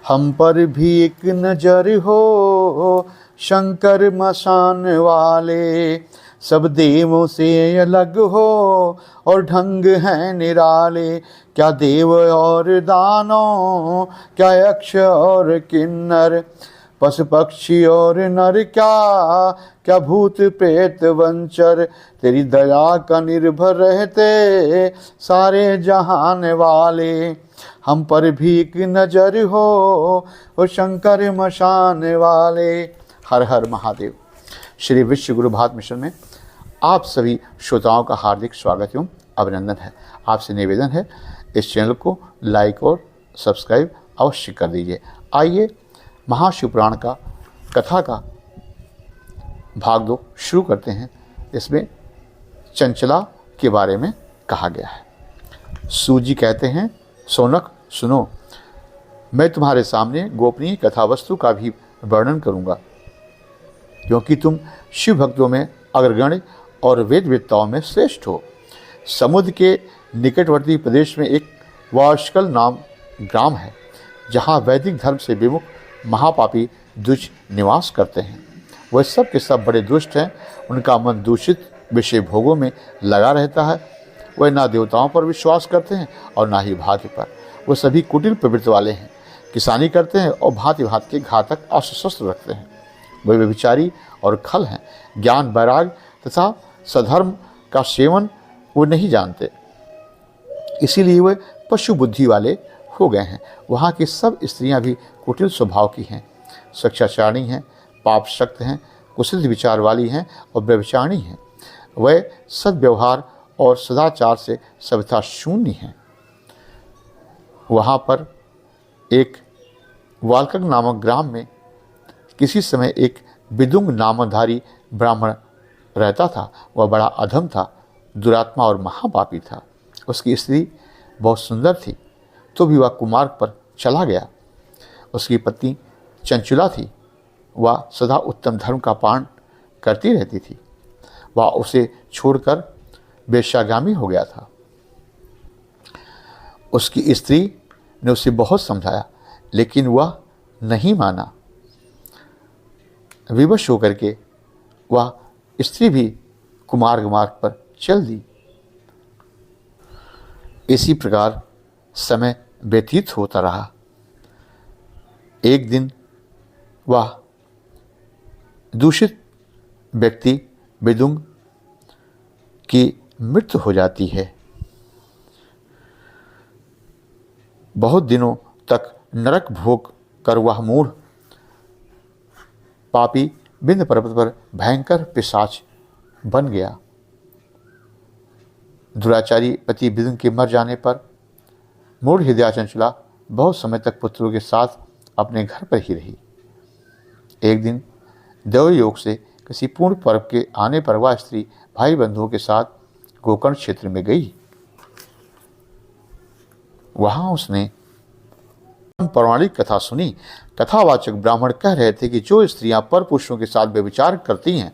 हम पर भी एक नजर हो शंकर मशान वाले, सब देवों से अलग हो और ढंग है निराले। क्या देव और दानव, क्या यक्ष और किन्नर, पशु पक्षी और नर, क्या क्या भूत प्रेत वंचर, तेरी दया का निर्भर रहते सारे जहान वाले। हम पर भी एक नजर हो और शंकर मशान वाले। हर हर महादेव। श्री विश्व गुरु भारत मिशन में आप सभी श्रोताओं का हार्दिक स्वागत एवं अभिनंदन है। आपसे निवेदन है इस चैनल को लाइक और सब्सक्राइब अवश्य कर दीजिए। आइए महाशिवपुराण का कथा का भाग 2 शुरू करते हैं। इसमें चंचला के बारे में कहा गया है। सूजी कहते हैं, सोनक सुनो, मैं तुम्हारे सामने गोपनीय कथा वस्तु का भी वर्णन करूंगा, क्योंकि तुम शिव भक्तों में अग्रगण्य और वेद वेदताओं में श्रेष्ठ हो। समुद्र के निकटवर्ती प्रदेश में एक वार्ष्कल नाम ग्राम है, जहाँ वैदिक धर्म से विमुख महापापी दुष्ट निवास करते हैं। वह सब के सब बड़े दुष्ट हैं। उनका मन दूषित विषय भोगों में लगा रहता है। वह ना देवताओं पर विश्वास करते हैं और ना ही भाग्य पर। वह सभी कुटिल प्रवृत्ति वाले हैं, किसानी करते हैं और भांति भांति के घातक अस्त्र शस्त्र रखते हैं। वे व्यभिचारी और खल हैं। ज्ञान वैराग तथा सधर्म का सेवन वो नहीं जानते, इसीलिए वे पशु बुद्धि वाले हो गए हैं। वहाँ की सब स्त्रियां भी कुटिल स्वभाव की हैं, शिक्षाचारिणी हैं, पाप शक्त हैं, कुशिल विचार वाली हैं और व्यभिचारिणी हैं। वह सद्व्यवहार और सदाचार से सभ्यता शून्य हैं। वहाँ पर एक वालकक नामक ग्राम में किसी समय एक विदुंग नामधारी ब्राह्मण रहता था। वह बड़ा अधम था, दुरात्मा और महापापी था। उसकी स्त्री बहुत सुंदर थी, तो भी वह कुमार्ग पर चला गया। उसकी पत्नी चंचुला थी। वह सदा उत्तम धर्म का पालन करती रहती थी। वह उसे छोड़कर वेश्यागामी हो गया था। उसकी स्त्री ने उसे बहुत समझाया, लेकिन वह नहीं माना। विवश होकर के वह स्त्री भी कुमार्ग मार्ग पर चल दी। इसी प्रकार समय व्यतीत होता रहा। एक दिन वह दूषित व्यक्ति विदुंग की मृत्यु हो जाती है। बहुत दिनों तक नरक भोग कर वह मूढ़ पापी विंध्य पर्वत पर भयंकर पिशाच बन गया। दुराचारी पति विदुंग के मर जाने पर मूढ़ हृदया चंचला बहुत समय तक पुत्रों के साथ अपने घर पर ही रही। एक दिन देवयोग से किसी पूर्ण पर्व के आने पर वह स्त्री भाई बंधुओं के साथ गोकर्ण क्षेत्र में गई। वहां उसने पौराणिक कथा सुनी। कथावाचक ब्राह्मण कह रहे थे कि जो स्त्रियां पर पुरुषों के साथ व्यभिचार करती हैं,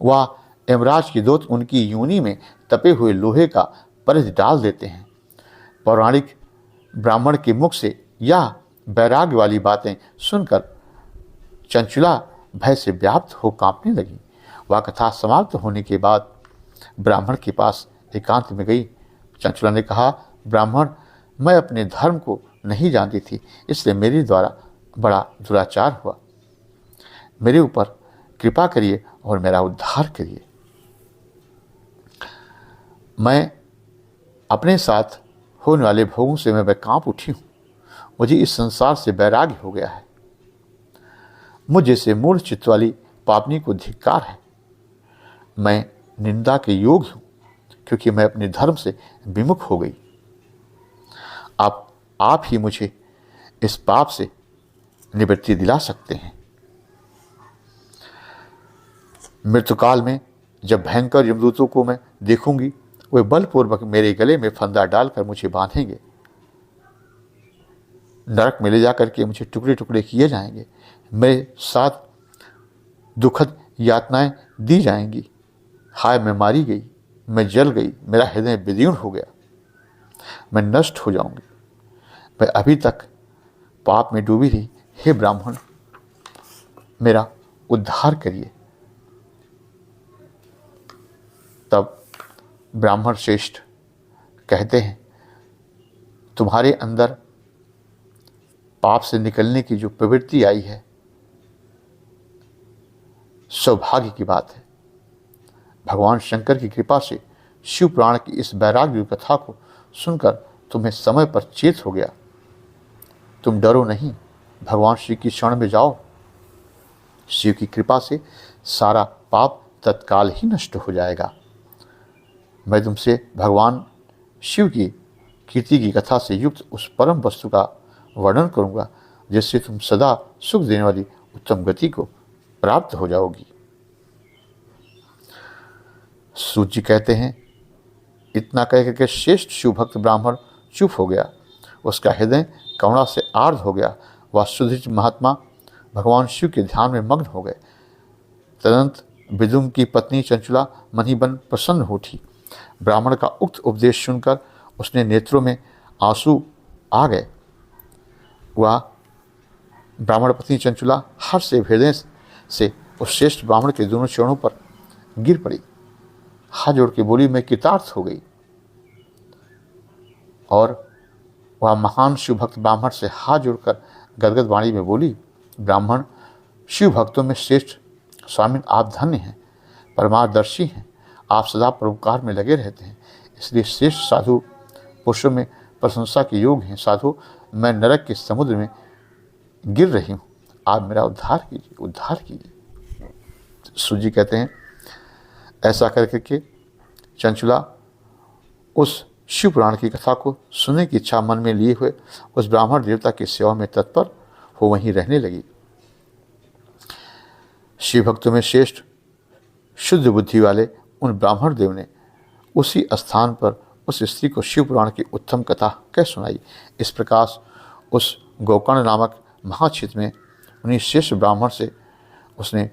वह यमराज के दूत उनकी योनि में तपे हुए लोहे का परिध डाल देते हैं। पौराणिक ब्राह्मण के मुख से यह वैराग्य वाली बातें सुनकर चंचुला भय से व्याप्त हो कांपने लगी। वह कथा समाप्त होने के बाद ब्राह्मण के पास एकांत में गई। चंचुला ने कहा, ब्राह्मण, मैं अपने धर्म को नहीं जानती थी, इसलिए मेरे द्वारा बड़ा दुराचार हुआ। मेरे ऊपर कृपा करिए और मेरा उद्धार करिए। मैं अपने साथ होने वाले भोगों से मैं कांप उठी हूँ। मुझे इस संसार से वैराग्य हो गया है। मुझ जैसे मूढ़ चित्त वाली पापनी को धिक्कार है। मैं निंदा के योग्य हूँ, क्योंकि मैं अपने धर्म से विमुख हो गई। आप ही मुझे इस पाप से निवृत्ति दिला सकते हैं। मृत्युकाल में जब भयंकर यमदूतों को मैं देखूंगी, वे बलपूर्वक मेरे गले में फंदा डालकर मुझे बांधेंगे। नरक में ले जाकर के मुझे टुकड़े टुकड़े किए जाएंगे। मेरे साथ दुखद यातनाएं दी जाएंगी। हाय, मैं मारी गई, मैं जल गई, मेरा हृदय विदीर्ण हो गया, मैं नष्ट हो जाऊंगी। मैं अभी तक पाप में डूबी रही। हे ब्राह्मण, मेरा उद्धार करिए। तब ब्राह्मण श्रेष्ठ कहते हैं, तुम्हारे अंदर पाप से निकलने की जो प्रवृत्ति आई है, सौभाग्य की बात है। भगवान शंकर की कृपा से शिव पुराण की इस वैराग्य कथा को सुनकर तुम्हें समय पर चेत हो गया। तुम डरो नहीं, भगवान श्री की शरण में जाओ। शिव की कृपा से सारा पाप तत्काल ही नष्ट हो जाएगा। मैं तुमसे भगवान शिव की कीर्ति की कथा से युक्त उस परम वस्तु का वर्णन करूंगा जिससे तुम सदा सुख देने वाली उत्तम गति को प्राप्त हो जाओगी। सूत जी कहते हैं, इतना कह करके श्रेष्ठ शिव भक्त ब्राह्मण चुप हो गया। उसका हृदय करुणा से आर्द्र हो गया। वह सुधृत महात्मा भगवान शिव के ध्यान में मग्न हो गए। तदंत विदुम की पत्नी चंचुला मन ही मन प्रसन्न हो उठी। ब्राह्मण का उक्त उपदेश सुनकर उसने नेत्रों में आंसू आ गए। वह ब्राह्मण पत्नी चंचुला हर्ष से हृदय से उस श्रेष्ठ ब्राह्मण के दोनों चरणों पर गिर पड़ी। हाथ जोड़ के बोली, मैं कृतार्थ हो गई। और वह महान शिव भक्त ब्राह्मण से हाथ जोड़कर गदगद वाणी में बोली, ब्राह्मण, शिव भक्तों में श्रेष्ठ स्वामी आप धन्य हैं, परमादर्शी हैं। आप सदा परोपकार में लगे रहते हैं, इसलिए श्रेष्ठ साधु पुरुषों में प्रशंसा के योग हैं। साधु, मैं नरक के समुद्र में गिर रही हूँ, आप मेरा उद्धार कीजिए, उद्धार कीजिए। सूजी कहते हैं, ऐसा करके के चंचुला उस शिव पुराण की कथा को सुनने की इच्छा मन में लिए हुए उस ब्राह्मण देवता की सेवा में तत्पर हो वहीं रहने लगी। शिव भक्तों में श्रेष्ठ शुद्ध बुद्धि वाले उन ब्राह्मण देव ने उसी स्थान पर उस स्त्री को शिव पुराण की उत्तम कथा कह सुनाई। इस प्रकार उस गोकर्ण नामक महाक्षेत्र में उन्हीं श्रेष्ठ ब्राह्मण से उसने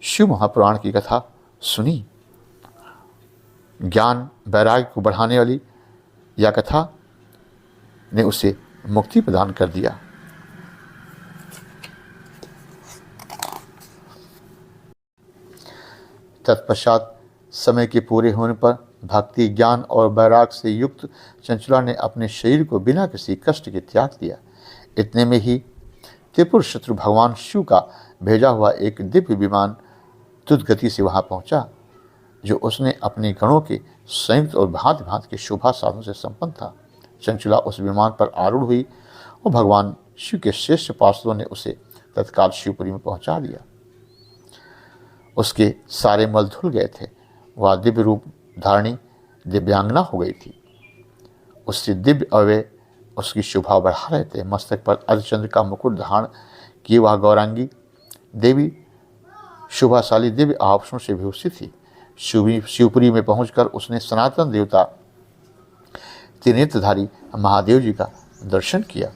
शिव महापुराण की कथा सुनी। ज्ञान वैराग्य को बढ़ाने वाली यह कथा ने उसे मुक्ति प्रदान कर दिया। तत्पश्चात समय के पूरे होने पर भक्ति, ज्ञान और वैराग्य से युक्त चंचुला ने अपने शरीर को बिना किसी कष्ट के त्याग दिया। इतने में ही त्रिपुर शत्रु भगवान शिव का भेजा हुआ एक दिव्य विमान द्रुत गति से वहां पहुंचा, जो उसने अपने गणों के संयुक्त और भांति भांति के शोभा साधनों से संपन्न था। चंचुला उस विमान पर आरूढ़ हुई और भगवान शिव के श्रेष्ठ पार्षदों ने उसे तत्काल शिवपुरी में पहुंचा दिया। उसके सारे मल धुल गए थे। वह दिव्य रूप धारणी दिव्यांगना हो गई थी। उससे दिव्य अवयव उसकी शोभा बढ़ा रहे थे। मस्तक पर अर्धचंद्र का मुकुट धारण किए वह गौरांगी देवी शोभाशाली दिव्य आभूषणों से विभूषित थी। शिवपुरी में पहुंचकर उसने सनातन देवता त्रिनेत्रधारी महादेव जी का दर्शन किया।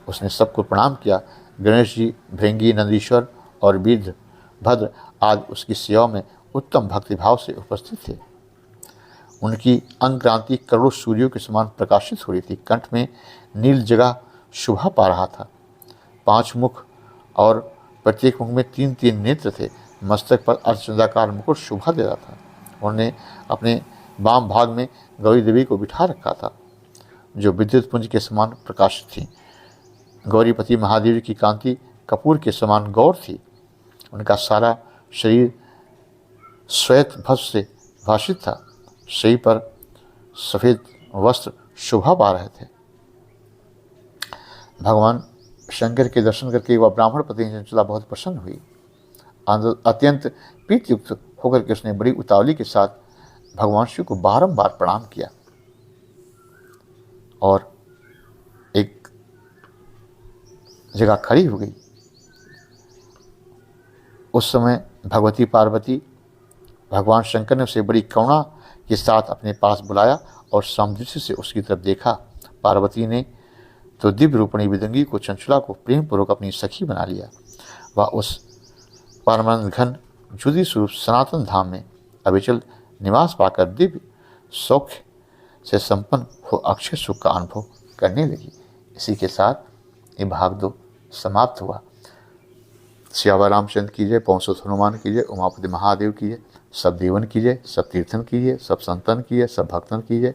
उसने सबको प्रणाम किया। गणेश जी, भृंगी, नंदीश्वर और वीरभद्र आदि उसकी सेवा में उत्तम भक्तिभाव से उपस्थित थे। उनकी अंग क्रांति करोड़ों सूर्यों के समान प्रकाशित हो रही थी। कंठ में नील जगह शोभा पा रहा था। 5 मुख और प्रत्येक मुख में 3-3 नेत्र थे। मस्तक पर अर्धचंद्राकार मुकुट शोभा दे रहा था। उन्होंने अपने वाम भाग में गौरी देवी को बिठा रखा था, जो विद्युत पुंज के समान प्रकाशित थी। गौरीपति महादेव की कांति कपूर के समान गौर थी। उनका सारा शरीर श्वेत भस्म से भाषित था। शरीर पर सफ़ेद वस्त्र शोभा पा रहे थे। भगवान शंकर के दर्शन करके वह ब्राह्मण पत्नी चंचुला बहुत प्रसन्न हुई। अत्यंत प्रीतियुक्त होकर के उसने बड़ी उतावली के साथ भगवान शिव को बारंबार प्रणाम किया और एक जगह खड़ी हो गई। उस समय भगवती पार्वती, भगवान शंकर ने उसे बड़ी करुणा के साथ अपने पास बुलाया और समदृष्टि से उसकी तरफ देखा। पार्वती ने तो दिव्य रूपणी विदंगी को, चंचुला को प्रेम पूर्वक अपनी सखी बना लिया। वह उस परमानंद घन ज्योति स्वरूप सनातन धाम में अविचल निवास पाकर दिव्य सौख्य से संपन्न हो अक्षय सुख का अनुभव करने लगी। इसी के साथ ये भाग 2 समाप्त हुआ। सियावर रामचंद्र की जय, पवन सुत हनुमान की जय, उमापति महादेव की जय, सब देवन की जय, सब तीर्थन की जय, सब संतन की जय, सब भक्तन की जय,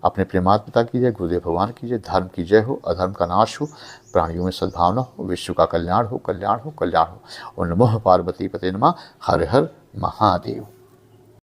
अपने प्रेमात्म पिता की जय, गुरुदेव भगवान की जय। धर्म की जय हो, अधर्म का नाश हो, प्राणियों में सद्भावना हो, विश्व का कल्याण हो, कल्याण हो, कल्याण हो। और नमः पार्वती पते नमः। हर हर महादेव।